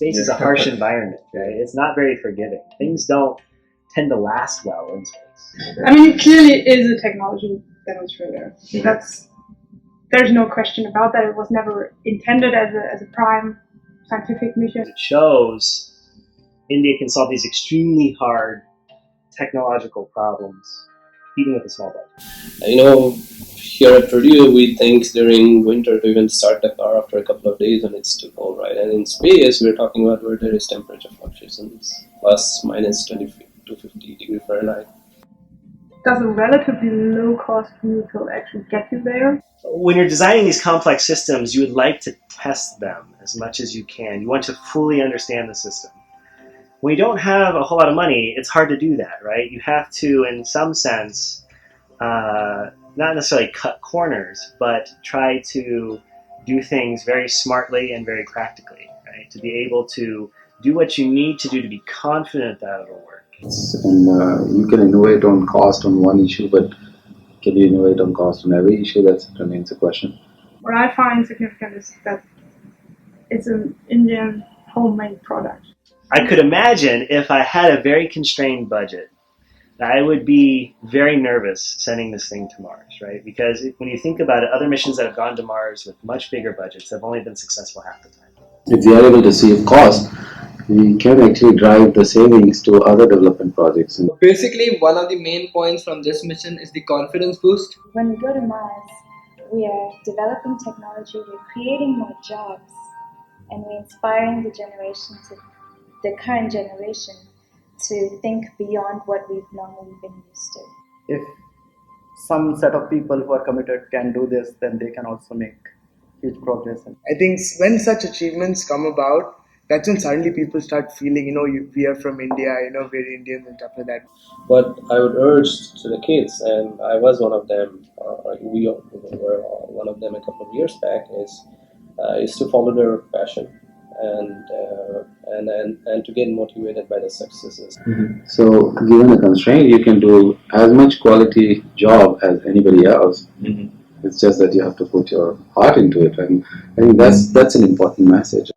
Space is a harsh environment, right? It's not very forgiving. Things don't tend to last well in space. I mean, it clearly is a technology demonstrator. There's no question about that. It was never intended as a prime scientific mission. It shows India can solve these extremely hard technological problems, even with a small budget. Here at Purdue, we think during winter to even start the car after a couple of days when it's too cold, right? And in space, we're talking about where there is temperature fluctuations, plus minus 20 to 50 degrees Fahrenheit. Does a relatively low-cost vehicle actually get you there? When you're designing these complex systems, you would like to test them as much as you can. You want to fully understand the system. When you don't have a whole lot of money, it's hard to do that, right? You have to, in some sense, not necessarily cut corners, but try to do things very smartly and very practically, right? To be able to do what you need to do to be confident that it'll work. And you can innovate on cost on one issue, but can you innovate on cost on every issue? That remains a question. What I find significant is that it's an Indian homemade product. I could imagine if I had a very constrained budget, I would be very nervous sending this thing to Mars, right? Because when you think about it, other missions that have gone to Mars with much bigger budgets have only been successful half the time. If we are able to save cost, we can actually drive the savings to other development projects. Basically, one of the main points from this mission is the confidence boost. When we go to Mars, we are developing technology, we're creating more jobs, and we're inspiring the current generation to think beyond what we've normally been used to. If some set of people who are committed can do this, then they can also make huge progress. I think when such achievements come about, that's when suddenly people start feeling, we are from India, we're Indians and stuff like that. What I would urge to the kids, and I was one of them, we were one of them a couple of years back, is to follow their passion and to get motivated by the successes. Mm-hmm. So, given a constraint, you can do as much quality job as anybody else. Mm-hmm. It's just that you have to put your heart into it, and I think that's an important message.